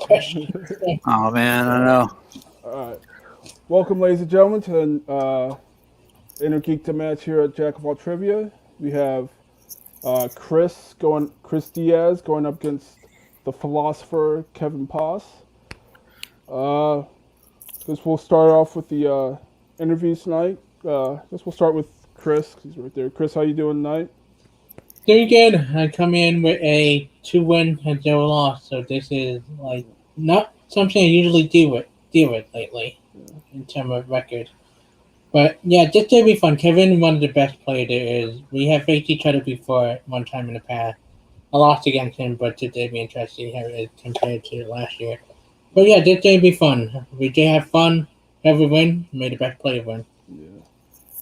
Oh man, I know. All right. Welcome, ladies and gentlemen, to the Inner Geekdom match here at Jack of All Trivia. We have Chris Diaz going up against the philosopher Kevin Poss. Uh, guess we'll start off with the interviews tonight. Guess we'll start with Chris. He's right there. Chris, how you doing tonight? Doing good. I come in with a 2-win and 0 loss, so this is like not something I usually deal with lately in terms of record. But yeah, this will be fun. Kevin, one of the best players there is. We have faced each other before one time in the past. I lost against him, but today be interesting how it is compared to last year. But yeah, this day be fun. We did have fun. Every win, made the best player win. Yeah.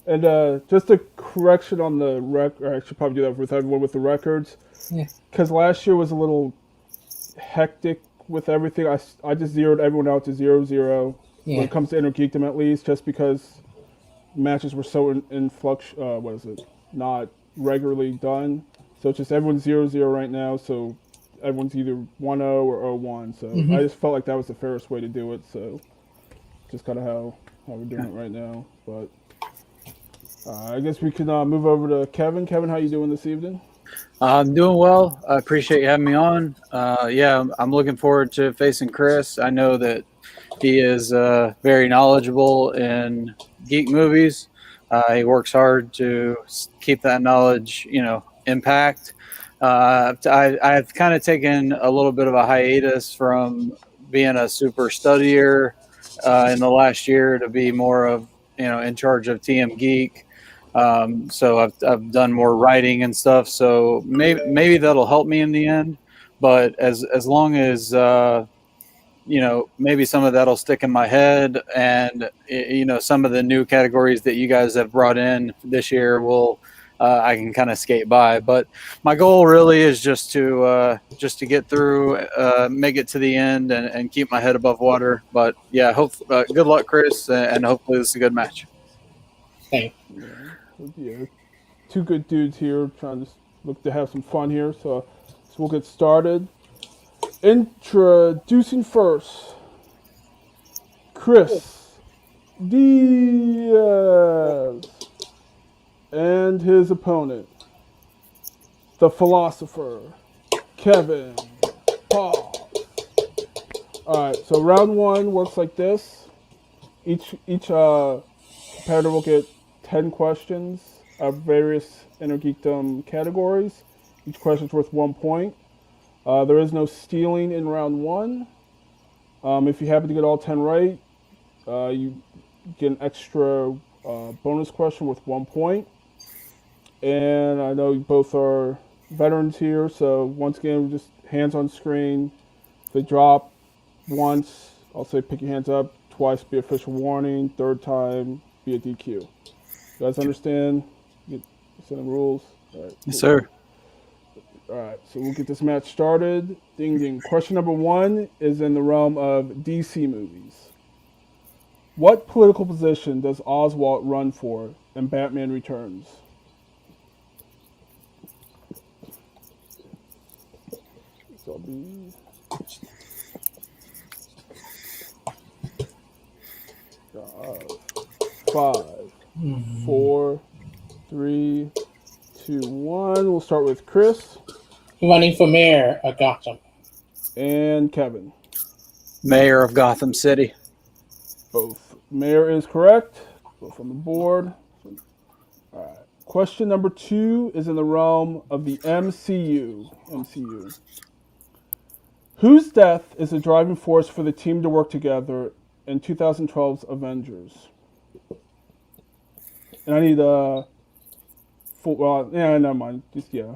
And just a correction on the record. I should probably do that with everyone with the records. Yeah. Because last year was a little hectic with everything. I just zeroed everyone out to 0-0 when Yeah. it comes to Inner Geekdom at least, just because matches were so in flux. What is it? Not regularly done. So it's just everyone's 0-0 right now. So everyone's either 1-0 or 0-1. So Mm-hmm. I just felt like that was the fairest way to do it. So just kind of how we're doing it right now. But I guess we can move over to Kevin. Kevin, how you doing this evening? I'm doing well. I appreciate you having me on. Yeah, I'm looking forward to facing Chris. I know that he is very knowledgeable in geek movies. He works hard to keep that knowledge, impact. I've kind of taken a little bit of a hiatus from being a super studier in the last year to be more of, in charge of TM Geek. So I've done more writing and stuff. So maybe that'll help me in the end. But as long as maybe some of that'll stick in my head, and some of the new categories that you guys have brought in this year will. I can kind of skate by, but my goal really is just to get through, make it to the end, and keep my head above water. But yeah, good luck, Chris, and hopefully this is a good match. Thanks. Yeah, two good dudes here trying to look to have some fun here. So we'll get started. Introducing first, Chris Diaz and his opponent, the philosopher Kevin Paul. All right, so round one works like this. Each competitor will get 10 questions of various Inner Geekdom categories. Each question is worth 1 point. There is no stealing in round one. If you happen to get all 10 right, you get an extra bonus question worth 1 point. And I know you both are veterans here, so once again, just hands on screen. If they drop once, I'll say pick your hands up. Twice, be official warning. Third time, be a DQ. You guys understand? Get the rules. All right. Yes, Cool. sir. All right, so we'll get this match started. Ding ding. Question number one is in the realm of DC movies. What political position does Oswald run for in Batman Returns? So I'll be 5, 4, 3, 2, 1. We'll start with Chris Running for mayor of Gotham. and Kevin. Mayor of Gotham City. Both. Mayor is correct. Both on the board. All right. Question number two is in the realm of the MCU. Whose death is the driving force for the team to work together in 2012's Avengers? And I need never mind. Just yeah.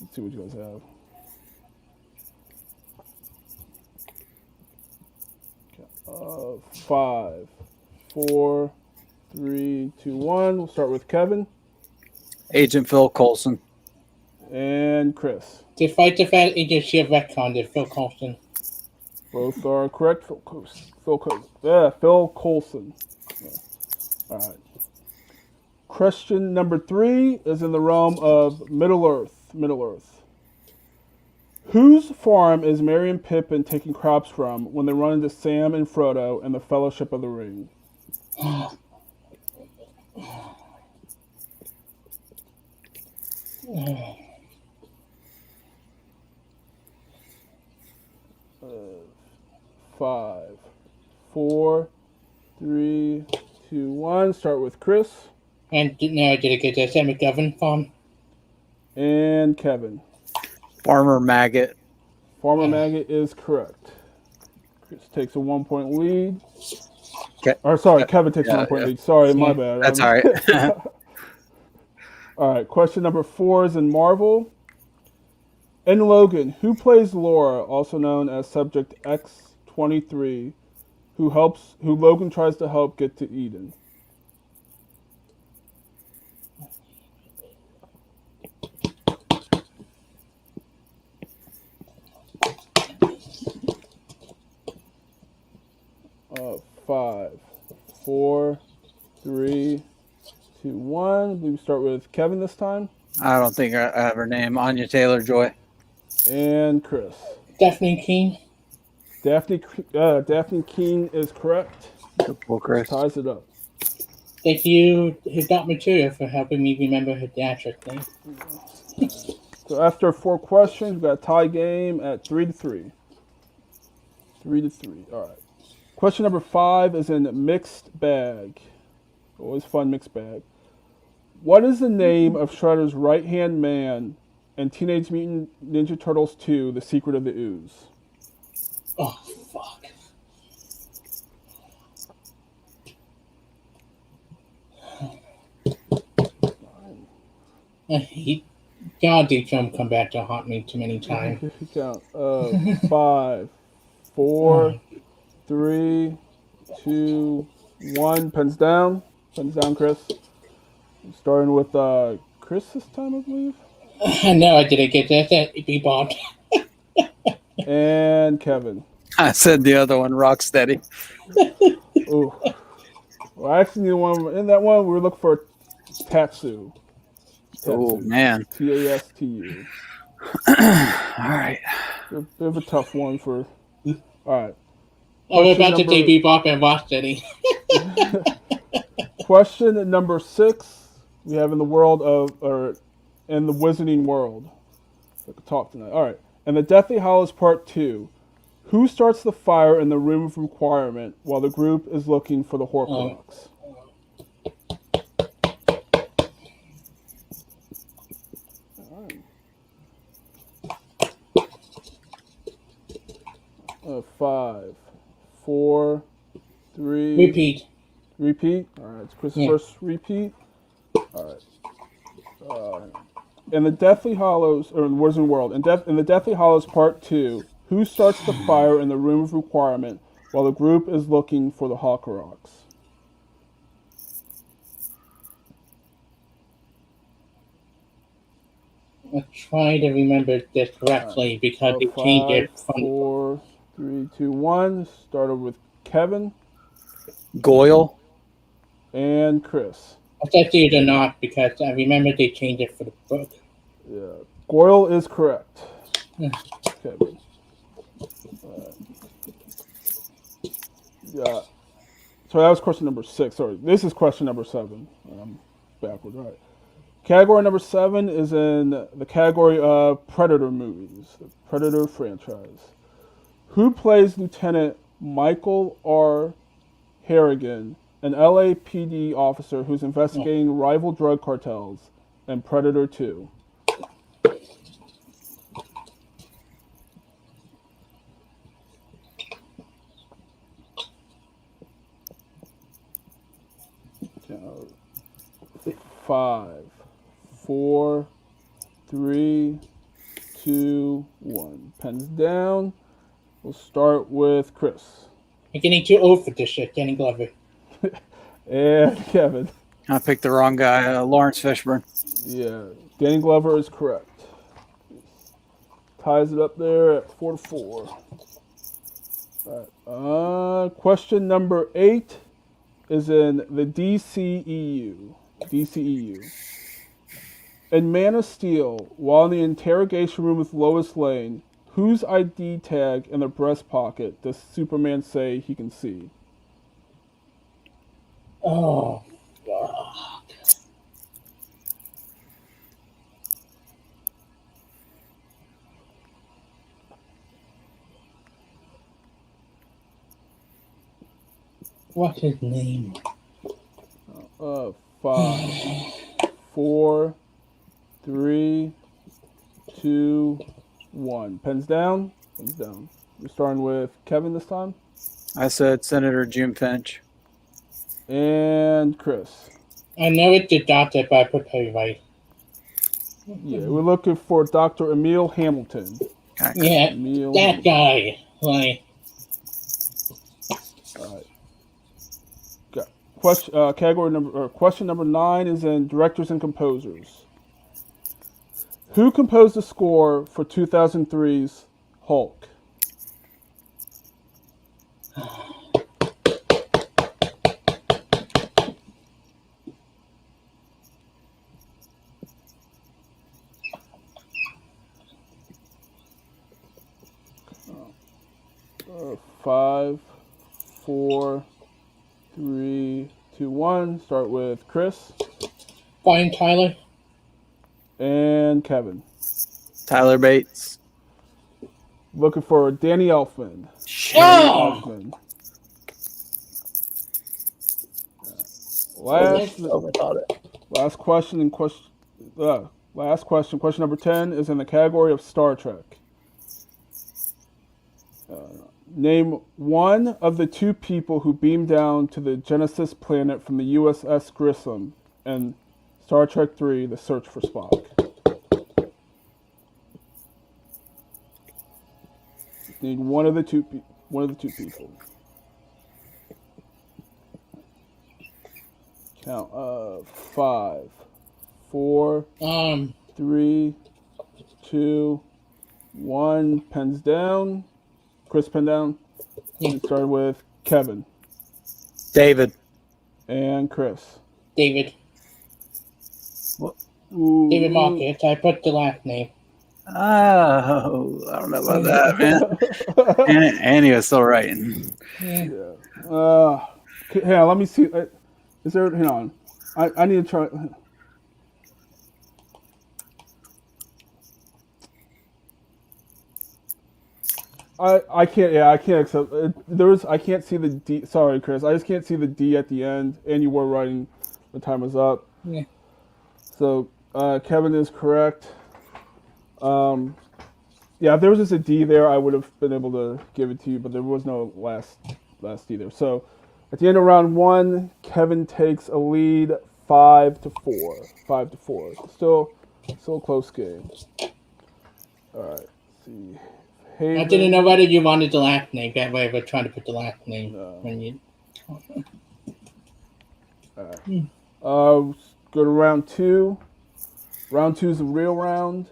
Let's see what you guys have. Okay. 5, 4, 3, 2, 1. We'll start with Kevin Agent Phil Coulson. and Chris. Despite the fact agency of retcon, Phil Coulson. Both are correct. Phil Coulson. Yeah. All right. Question number three is in the realm of Middle Earth. Whose farm is Merry and Pippin taking crops from when they run into Sam and Frodo and the Fellowship of the Ring? 5, 4, 3, 2, 1. Start with Chris. And now did it get the Sam McGovern farm? And Kevin. Farmer Maggot. Farmer Maggot is correct. Chris takes a 1-point lead. Kevin takes a 1-point lead. Sorry, my bad. That's all right. All right, question number 4 is in Marvel. In Logan, who plays Laura, also known as Subject X-23, who Logan tries to help get to Eden? Five, 4, 3, 2, 1. We start with Kevin this time. I don't think I have her name. Anya Taylor-Joy. And Chris. Daphne Keene. Daphne Keene is correct. Well, Chris. Ties it up. Thank you, Dot Material, for helping me remember her theatric name. So after 4 questions, we've got a tie game at 3-3. 3-3. All right. Question number 5 is in mixed bag. Always fun mixed bag. What is the name of Shredder's right-hand man in Teenage Mutant Ninja Turtles 2, The Secret of the Ooze? Oh, fuck. God, did film come back to haunt me too many times. Count. 5, 4, 3, 2, 1. Pens down. Pens down, Chris. Starting with Chris this time, I believe. No, I didn't get that. Be bombed. And Kevin. I said the other one, Rocksteady. Ooh. Well, actually, in that one, we were looking for Tatsu. Oh, man. Tastu. All right. Bit of a tough one for. All right. Oh, we're about to say Bebop and Rocksteady. Question number 6. We have in the world in the Wizarding world. So I could talk tonight. All right. In the Deathly Hallows Part 2, who starts the fire in the Room of Requirement while the group is looking for the Horcrux? 5, 4, 3. Repeat. All right. It's Chris' first repeat. All right. In the Deathly Hallows, or in Wizarding World, in the Deathly Hallows Part 2, who starts the fire in the Room of Requirement while the group is looking for the Horcrux? I'm trying to remember this correctly because they changed it from 4, 3, 2, 1. Started with Kevin. Goyle. And Chris. I said it or not because I remember they changed it for the book. Yeah. Goyle is correct. Kevin. Yeah. So that was question number 6. Sorry. This is question number 7. I'm backwards. All right. Category number 7 is in the category of Predator movies, the Predator franchise. Who plays Lieutenant Michael R. Harrigan, an LAPD officer who's investigating rival drug cartels in Predator 2? Five, 4, 3, 2, 1. Pens down. We'll start with Chris. I'm getting too old for this shit, Danny Glover. And Kevin. I picked the wrong guy, Lawrence Fishburne. Yeah, Danny Glover is correct. Ties it up there at 4-4. All right. Question number 8 is in the DCEU. In Man of Steel, while in the interrogation room with Lois Lane, Whose ID tag in the breast pocket does Superman say he can see? Oh, God. What's his name? 5, 4, 3, 2, 1. Pens down. Pens down. We're starting with Kevin this time. I said Senator Jim Finch. And Chris. I know it's the doctor, but I put Perry right. Yeah, we're looking for Dr. Emil Hamilton. Okay. Yeah, Emil that Hamilton. guy. Like, All right. Question number 9 is in directors and composers. Who composed the score for 2003's Hulk? Five, 4, 3, 2, 1. Start with Chris Brian Tyler. and Kevin. Tyler Bates. Looking for Danny Elfman. Oh! Elfman. Overthought it. Last question. Question number 10 is in the category of Star Trek. Name one of the 2 people who beamed down to the Genesis planet from the USS Grissom in Star Trek III: The Search for Spock. Need one of the two people. Count. 5, 4, 3, 2, 1. Pens down. Chris, pen down. Yeah. Start with Kevin David. and Chris. David. Ooh. David Marcus. I put the last name. Oh, I don't know about that, man. and he was still writing. Yeah. Hang on, let me see. Is there? Hang on. I need to try. I can't. Yeah, I can't accept. I can't see the D. Sorry, Chris. I just can't see the D at the end. And you were writing. The time was up. Yeah. So Kevin is correct. Yeah, if there was just a D there, I would have been able to give it to you, but there was no last D there. So at the end of round 1, Kevin takes a lead 5-4. 5-4. Still a close game. All right. Let's see. I didn't know whether you wanted the last name. That way, we're trying to put the last name when you. All right. Go to round 2. Round 2 is a real round.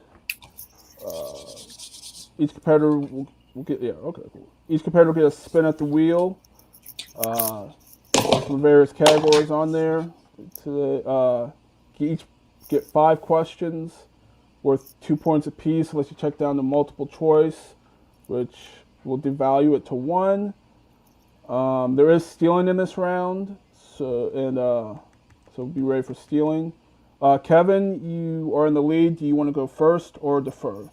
Each competitor will get cool. Each competitor will get a spin at the wheel. Some various categories on there. Each get 5 questions worth 2 points apiece unless you check down the multiple choice, which will devalue it to 1. There is stealing in this round, so be ready for stealing. Kevin, you are in the lead. Do you want to go first or defer?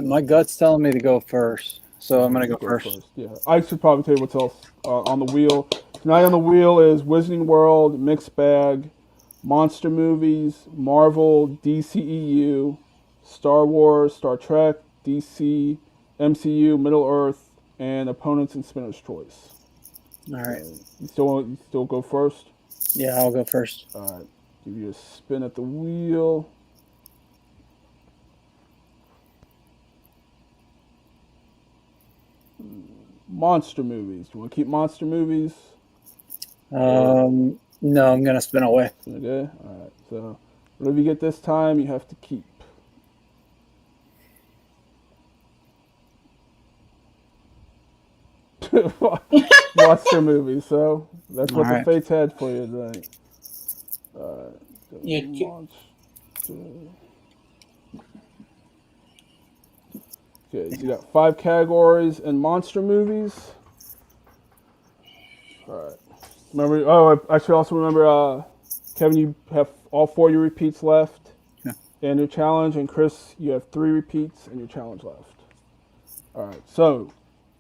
My gut's telling me to go first, so I'm gonna go first. Yeah, I should probably tell you what's else on the wheel. Tonight on the wheel is Wizarding World, Mixed Bag, Monster Movies, Marvel, DCEU, Star Wars, Star Trek, DC, MCU, Middle Earth, and Opponents and Spinner's Choice. All right. You still go first? Yeah, I'll go first. All right. Give you a spin at the wheel. Monster movies. Do you want to keep monster movies? No, I'm gonna spin away. Okay. All right. So whatever you get this time, you have to keep. Monster movies. So that's what the fates had for you tonight. Yeah, Okay, you got 5 categories in monster movies. All right. Remember? Oh, I actually also remember, Kevin, you have all 4 of your repeats left, Yeah. and your challenge, and Chris, you have 3 repeats and your challenge left. All right. So,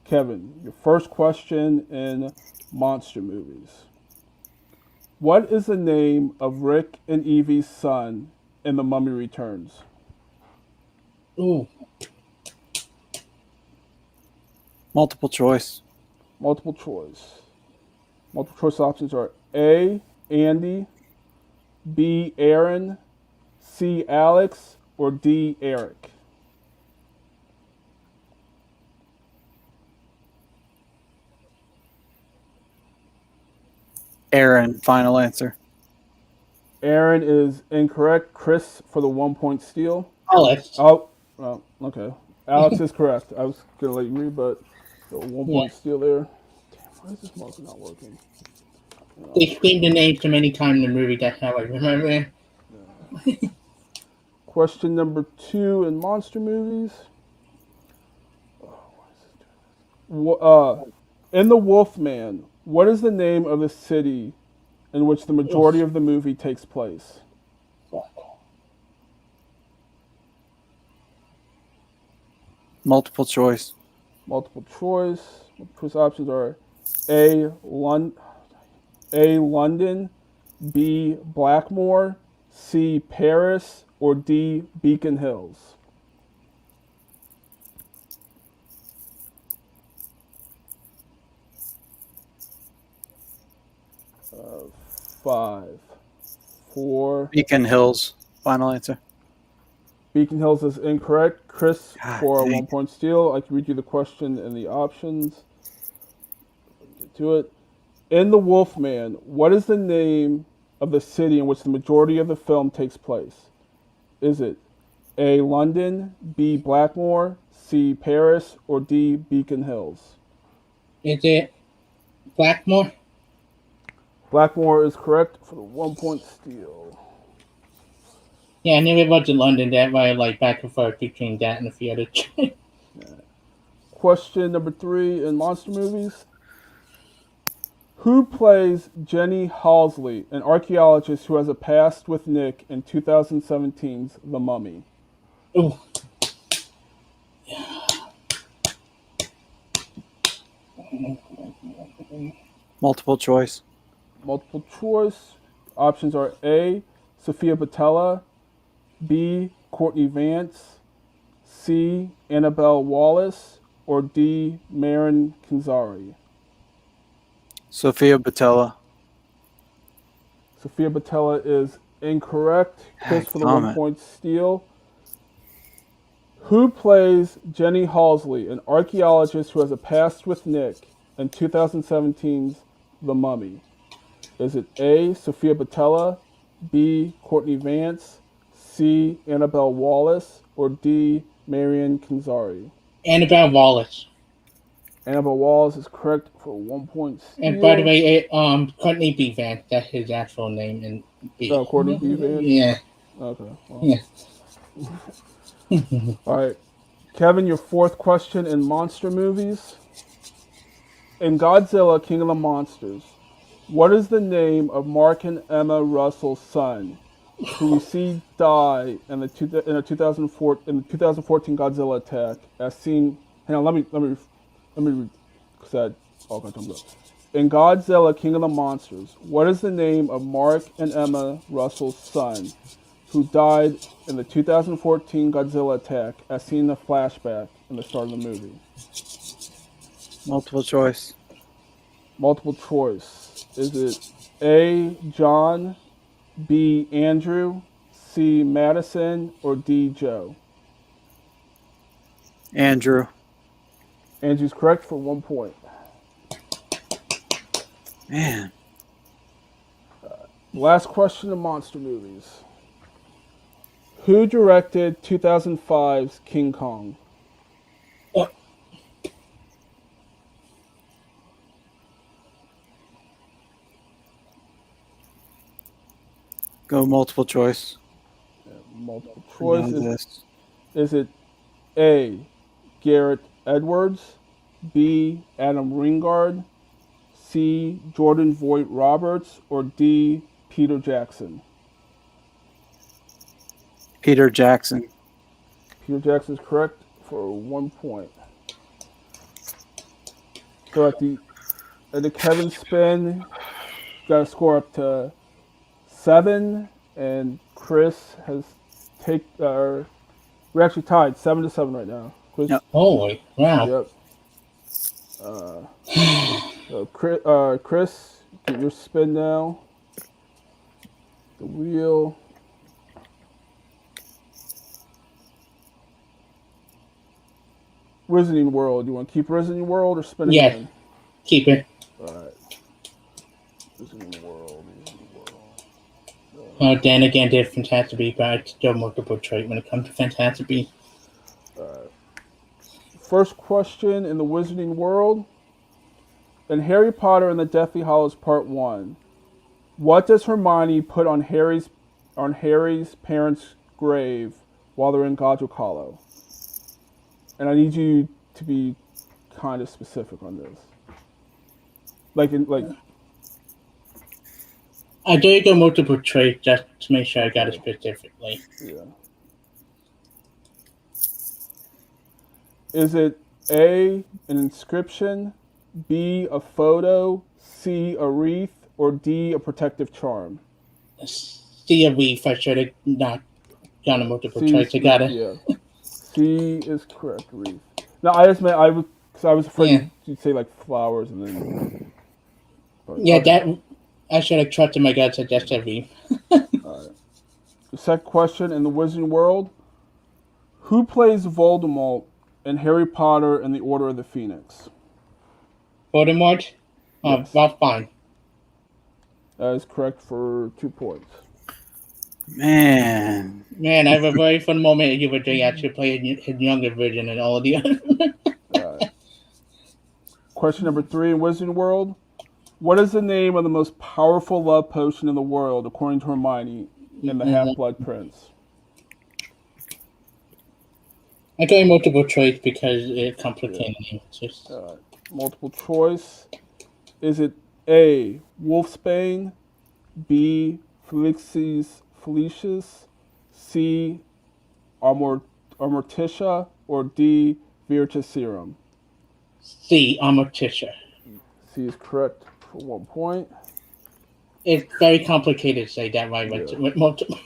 Kevin, your first question in monster movies. What is the name of Rick and Evie's son in The Mummy Returns? Ooh. Multiple choice. Multiple choice. Multiple choice options are A, Andy, B, Aaron, C, Alex, or D, Eric. Aaron, final answer. Aaron is incorrect. Chris for the 1-point steal. Alex. Oh, okay. Alex is correct. I was going to let you read, but the 1-point Yeah. steal there. Damn, why is this marker not working? They screamed the name so many times in the movie, that's how I remember. Question number 2 in monster movies. In The Wolfman, what is the name of the city in which the majority of the movie takes place? Multiple choice. Multiple choice. Multiple choice options are A. A. London, B. Blackmore, C. Paris, or D. Beacon Hills. Uh, 5, 4. Beacon Hills, final answer. Beacon Hills is incorrect. Chris God for a dang. 1-point steal. I can read you the question and the options. Get to it. In The Wolfman, what is the name of the city in which the majority of the film takes place? Is it A. London, B. Blackmore, C. Paris, or D. Beacon Hills? Is it Blackmore? Blackmore is correct for the 1-point steal. Yeah, I knew it was in London. That why I like back and forth between that and a few other. Question number 3 in monster movies. Who plays Jenny Halsey, an archaeologist who has a past with Nick in 2017's The Mummy? Ooh. Multiple choice. Multiple choice. Options are A. Sophia Botella, B. Courtney Vance, C. Annabelle Wallace, or D. Marin Kanzari. Sophia Botella. Sophia Botella is incorrect. Chris for the Damn it. 1-point steal. Who plays Jenny Halsey, an archaeologist who has a past with Nick in 2017's The Mummy? Is it A. Sophia Botella, B. Courtney Vance, C. Annabelle Wallace, or D. Marion Kanzari? Annabelle Wallace. Annabelle Wallace is correct for a 1-point steal. And by the way, Courtney B. Vance, that's his actual name. And B. Oh, Courtney B. Vance? Yeah. Okay. Well. Yeah. All right. Kevin, your 4th question in monster movies. In Godzilla, King of the Monsters, what is the name of Mark and Emma Russell's son, who we see die in the 2014 Godzilla attack, as seen? Hang on, let me read, because I all got thumbs up. In Godzilla, King of the Monsters, what is the name of Mark and Emma Russell's son, who died in the 2014 Godzilla attack, as seen in the flashback in the start of the movie? Multiple choice. Multiple choice. Is it A. John, B. Andrew, C. Madison, or D. Joe? Andrew. Andrew's correct for 1 point. Man. Last question of monster movies. Who directed 2005's King Kong? Go multiple choice. Multiple I choice. know this. Is it A, Garrett Edwards, B, Adam Ringard, C, Jordan Voight Roberts, or D, Peter Jackson? Peter Jackson. Peter Jackson is correct for 1 point. So at the Kevin spin, got to score up to 7, and Chris has we're actually tied 7-7 right now. Chris, Yep. Holy wow. yep. So Chris, get your spin now. The wheel. Wizarding World. You want to keep Wizarding World or spin Yeah. again? Keep it. All right. Wizarding World. Oh, Dan again did Fantastic Beasts, but I still multiple trait when it comes to Fantastic Beasts. First question in the Wizarding World. In Harry Potter and the Deathly Hallows Part 1, what does Hermione put on Harry's parents' grave while they're in Godric Hollow? And I need you to be kind of specific on this. I did go multiple trait just to make sure I got it specifically. Yeah. Is it A, an inscription, B, a photo, C, a wreath, or D, a protective charm? See a reef. I should have not done a multiple C choice. I got it. Yeah. C is correct, wreath. No, I just meant I was afraid you'd say like flowers and then. Yeah, that I should have trusted my gut. So just a reef. All right. The second question in the Wizarding World: who plays Voldemort in Harry Potter and the Order of the Phoenix? Voldemort. Yes. Well, fine. That is correct for 2 points. Man, Man, I have a very fun moment. You would actually play his younger version and all of the others. All right. Question number 3 in Wizarding World: what is the name of the most powerful love potion in the world, according to Hermione in the Half-Blood Prince? I got multiple choice because it's complicated. Yeah. Just... Multiple choice. Is it A, Wolfsbane, B, Felicius, C, Amorticia, or D, Virtuserum? C, Amorticia. C is correct for 1 point. It's very complicated to say that right with multiple.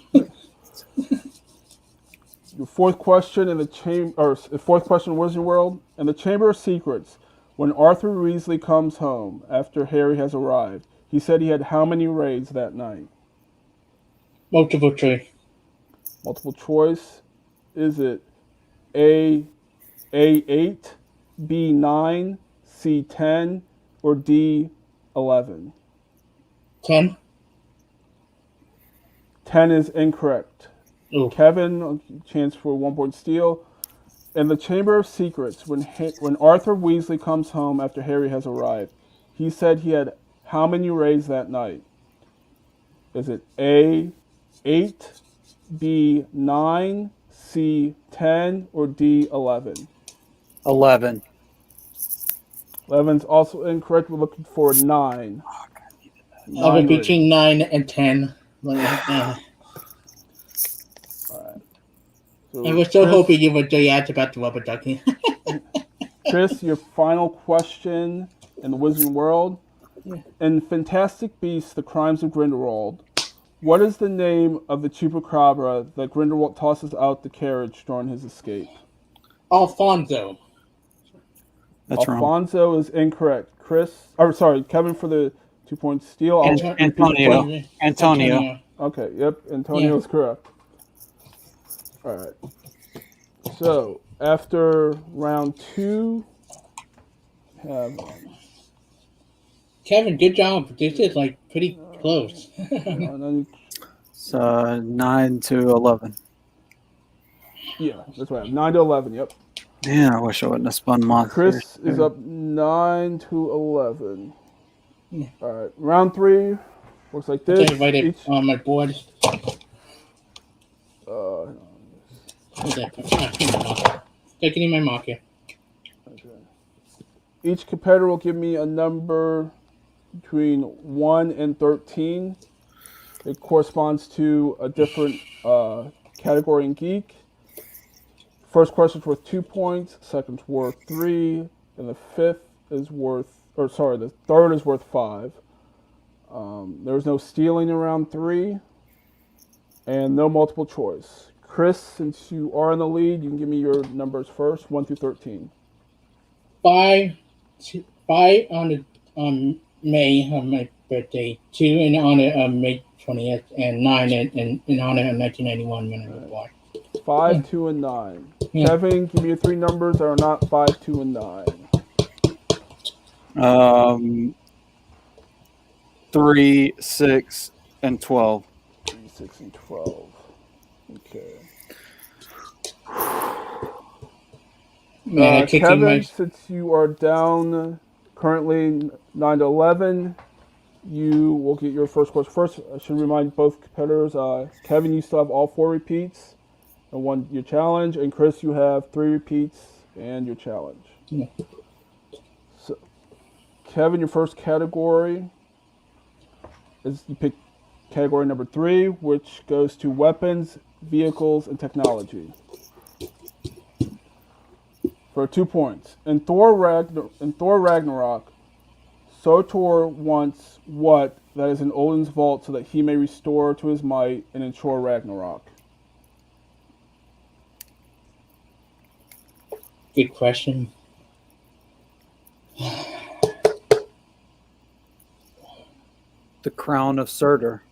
Your fourth question in fourth question in Wizarding World: in the Chamber of Secrets, when Arthur Weasley comes home after Harry has arrived, he said he had how many raids that night? Multiple choice. Multiple choice. Is it A8, B9, C10, or D11? 10. 10 is incorrect. Ooh. Kevin, chance for 1 point steal. In the Chamber of Secrets, when Arthur Weasley comes home after Harry has arrived, he said he had how many raids that night? Is it A8, B9, C10, or D11? 11. 11's also incorrect. We're looking for 9. I was between 9 and 10. So I was so hoping you would react about the rubber ducky. Chris, your final question in the Wizarding World. Yeah. In Fantastic Beasts: The Crimes of Grindelwald, what is the name of the chupacabra that Grindelwald tosses out the carriage during his escape? Alfonso. That's wrong. Alfonso is incorrect. Kevin for the 2 point steal. Antonio. Okay, yep, Antonio's correct. All right. So after round 2, Kevin, good job. This is like pretty close. it's 9 to 11. Yeah, that's right. 9 to 11. Yep. Man, I wish I wouldn't have spun monsters. Chris is up 9 to 11. Yeah. All right, round 3 looks like this. Okay, write it on my board. Taking my marker. Okay. Each competitor will give me a number between 1 and 13. It corresponds to a different category in geek. First question's worth 2 points, second's worth 3, and the third is worth 5. There's no stealing in round 3, and no multiple choice. Chris, since you are in the lead, you can give me your numbers first, 1 through 13. 5, 5 on May of my birthday. 2 in honor of May 20th, and 9 in honor of 1991 when I was born. 5, 2, and 9. Yeah. Kevin, give me your 3 numbers that are not 5, 2, and 9. 3, 6, and 12. 3, 6, and 12. Okay. Kevin, since you are down currently 9 to 11, you will get your first question first. I should remind both competitors, Kevin, you still have all 4 repeats and 1 your challenge, and Chris, you have 3 repeats and your challenge. Yeah. So, Kevin, your first category is you pick category number 3, which goes to weapons, vehicles, and technology. For 2 points. In Thor Ragnarok, Surtur wants what that is in Odin's vault so that he may restore to his might and ensure Ragnarok? Good question. The crown of Surtur.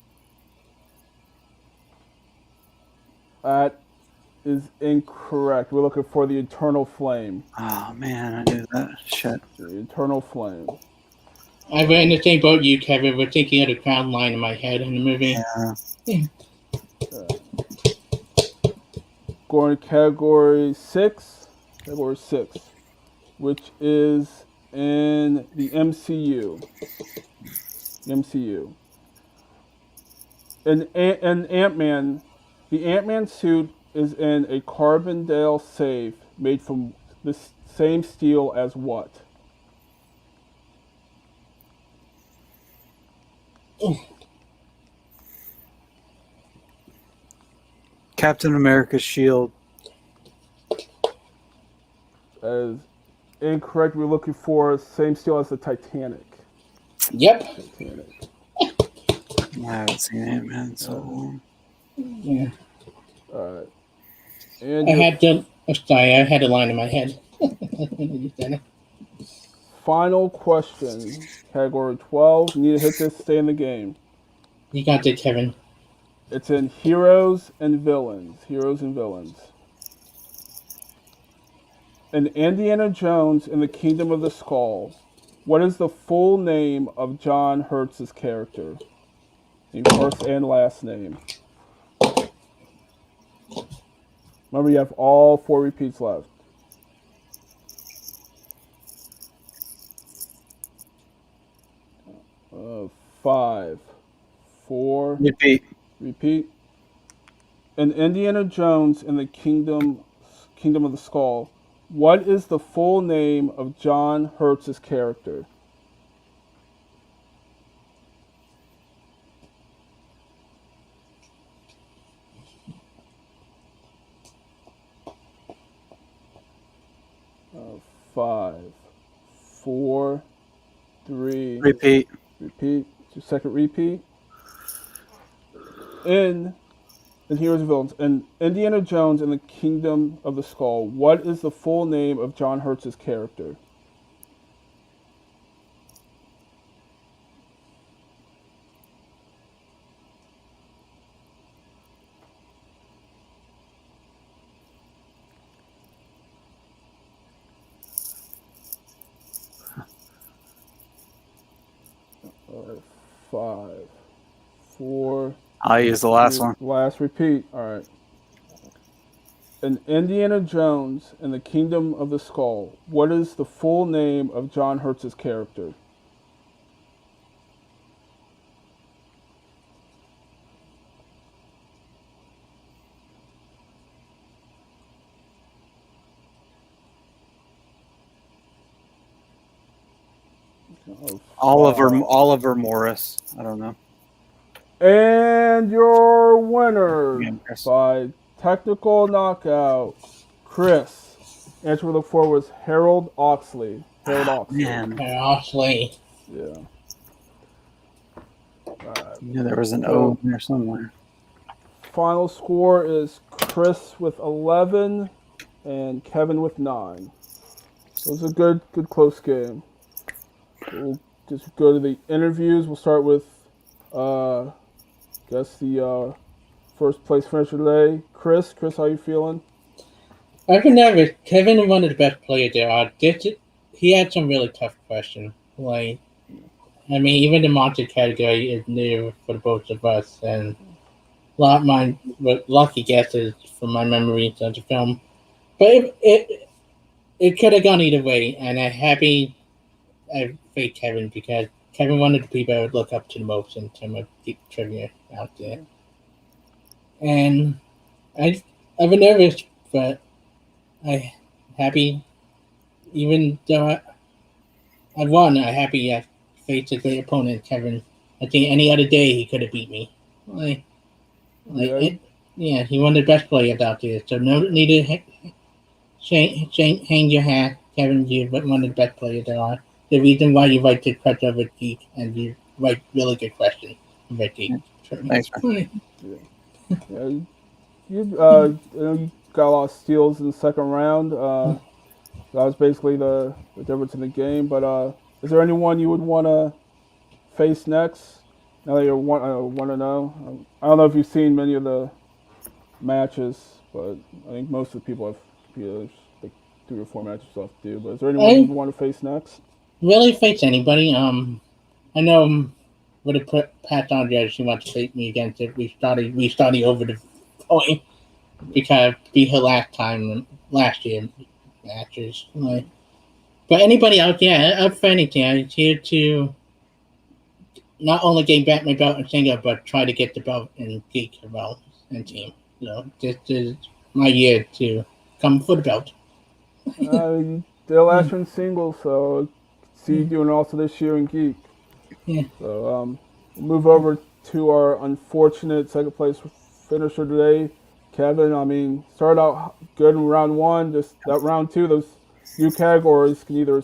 That is incorrect. We're looking for the eternal flame. Oh man, I knew that. Shit. The eternal flame. I've been in the same boat you, Kevin. We're thinking of the crown line in my head in the movie. Yeah. Going to category 6, which is in the MCU. In Ant-Man, the Ant-Man suit is in a Carbondale safe made from the same steel as what? Captain America's shield. As incorrect, we're looking for same steel as the Titanic. Yep. Titanic. I haven't seen Ant-Man in so long. Yeah. All right. And I had a line in my head. Final question, category 12. You need to hit this, stay in the game. You got it, Kevin. It's in heroes and villains. In Indiana Jones and the Kingdom of the Skull, what is the full name of John Hurts' character? The first and last name. Remember, you have all 4 repeats left. Uh, 5, 4. Repeat. In Indiana Jones and the Kingdom of the Skull, what is the full name of John Hurts' character? Uh, 5, 4, 3. Repeat. Your second repeat. In Heroes and Villains, in Indiana Jones and the Kingdom of the Skull, what is the full name of John Hurts' character? Uh, 5, 4. I'll use the last one. Last repeat. All right. In Indiana Jones and the Kingdom of the Skull, what is the full name of John Hurts' character? Oliver Morris. I don't know. And your winner Again, Chris. by technical knockout, Chris. Answer we look for was Harold Oxley. Man, Oxley. Yeah. I knew there was an O in there somewhere. Final score is Chris with 11 and Kevin with 9. So it was a good close game. We'll just go to the interviews. We'll start with, the first place finisher today. Chris, how you feeling? I've been nervous. Kevin won the best player there. He had some really tough questions. Like, I mean, even the monster category is new for the both of us, and a lot of mine were lucky guesses from my memories of the film. But it could have gone either way, and I'm happy I faked Kevin because Kevin one of the people I would look up to the most in terms of geek trivia out there. And I've been nervous, but I'm happy. Even though I won, I'm happy I faced a great opponent, Kevin. I think any other day he could have beat me. He won the best player out there, so no need to hang your hat, Kevin. You one of the best players there are. The reason why you write the Crutch of a Geek and you write really good questions. Thanks, man. Yeah, you got a lot of steals in the second round. That was basically the difference in the game. But is there anyone you would want to face next? Now that you want to know, I don't know if you've seen many of the matches, but I think most of the people have there's like 3 or 4 matches left to do. But is there anyone you want to face next? Really face anybody. I know with a Pat Andre, she wants to face me against it. We started over the point because beat her last year matches. But anybody out there, up for anything, I'm here to not only gain back my belt in single, but try to get the belt in geek as well and team. So this is my year to come for the belt. They're last in singles, so see you doing also this year in geek. Yeah. So we'll move over to our unfortunate second place finisher today, Kevin. I mean, started out good in round 1. Just that round 2, those new categories can either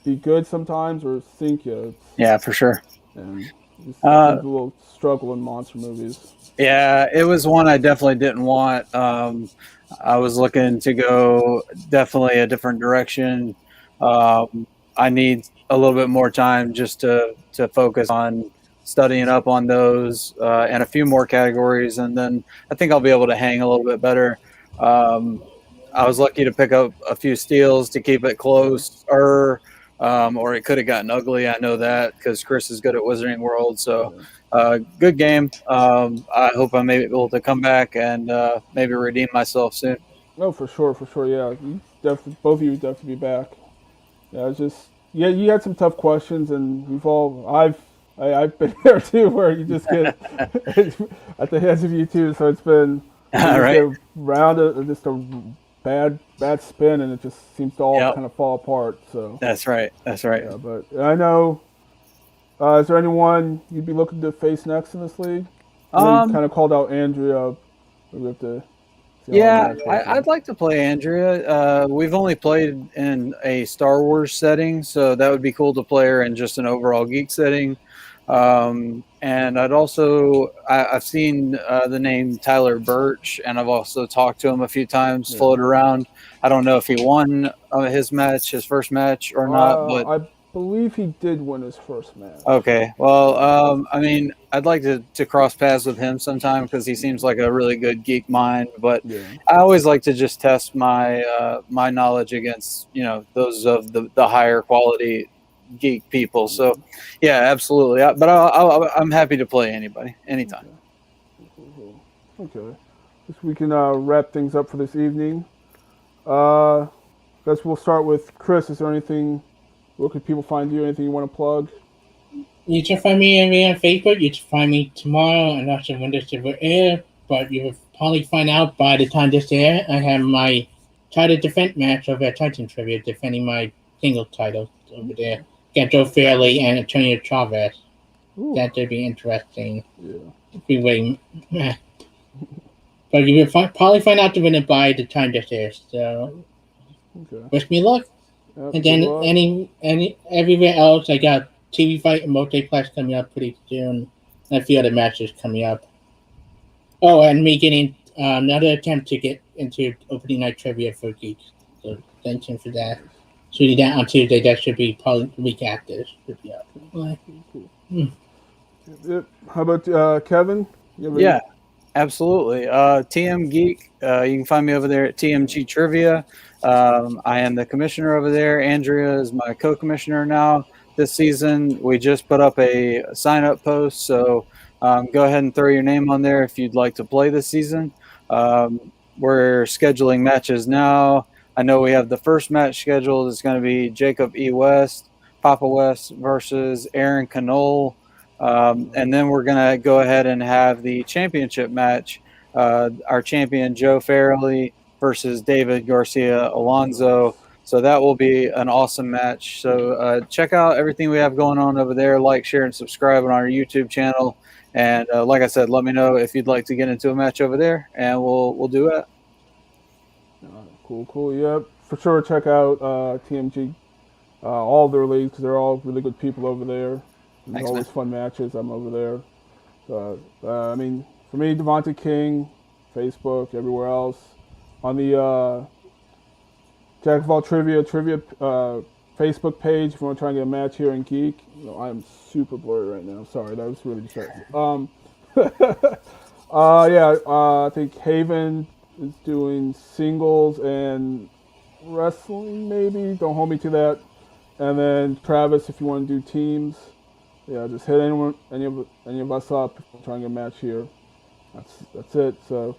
be good sometimes or sink you. Yeah, for sure. And it's a little struggle in monster movies. Yeah, it was one I definitely didn't want. I was looking to go definitely a different direction. I need a little bit more time just to focus on studying up on those and a few more categories, and then I think I'll be able to hang a little bit better. I was lucky to pick up a few steals to keep it close, or it could have gotten ugly. I know that because Chris is good at Wizarding World. So good game. I hope I'm able to come back and maybe redeem myself soon. No, for sure. Yeah, both of you definitely be back. Yeah, it's just you had some tough questions, and I've been there too, where you just get at the hands of you too. So it's been right. just a bad spin, and it just seems to all kind of fall apart. So that's right. Yeah, but I know. Is there anyone you'd be looking to face next in this league? You kind of called out Andrea. We have to. Yeah, I'd like to play Andrea. We've only played in a Star Wars setting, so that would be cool to play her in just an overall geek setting. And I've seen the name Tyler Birch, and I've also talked to him a few times, floated around. I don't know if he won his first match or not, but I believe he did win his first match. Okay, well, I mean, I'd like to cross paths with him sometime because he seems like a really good geek mind. But I always like to just test my my knowledge against those of the higher quality geek people. So yeah, absolutely. But I'm happy to play anybody anytime. Okay. Guess we can wrap things up for this evening. Guess we'll start with Chris. Is there anything? Where could people find you? Anything you want to plug? You can find me on Facebook. You can find me tomorrow. I'm not sure when this will air, but you will probably find out by the time this air. I have my title defense match over at Titan Trivia, defending my single title over there. get Joe Fairley and Antonio Chavez. Ooh, That would be interesting. yeah. If we wait. But you will probably find out the winner by the time this is. So Okay. wish me luck. Yep, And good then luck. everywhere else, I got TV Fight and Multiplex coming up pretty soon. And a few other matches coming up. Oh, and me getting another attempt to get into opening night trivia for Geeks. So thank you for that. Shooting that on Tuesday. That should be probably the week after. Should be up. Cool. Yep. How about Kevin? You have Yeah, absolutely. TM Geek, you can find me over there at TMG Trivia. I am the commissioner over there. Andrea is my co-commissioner now this season. We just put up a sign-up post, so go ahead and throw your name on there if you'd like to play this season. We're scheduling matches now. I know we have the first match scheduled. It's going to be Jacob E. West, Papa West versus Aaron Canole. And then we're going to go ahead and have the championship match. Our champion, Joe Farrelly, versus David Garcia Alonso. So that will be an awesome match. So check out everything we have going on over there. Like, share, and subscribe on our YouTube channel. And like I said, let me know if you'd like to get into a match over there, and we'll do it. Cool. Yep. For sure, check out TMG, all their leagues, because they're all really good people over there. There's Thanks, always man. fun matches. I'm over there. So, I mean, for me, Devontae King, Facebook, everywhere else. On the Jack of all Trivia Facebook page, if you want to try and get a match here in Geek. I'm super blurry right now. Sorry, that was really distracting. I think Haven is doing singles and wrestling, maybe. Don't hold me to that. And then Travis, if you want to do teams, just hit any of us up. We'll try and get a match here. That's it. So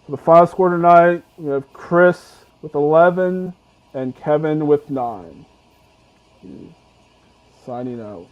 for the final score tonight, we have Chris with 11 and Kevin with 9. Signing out.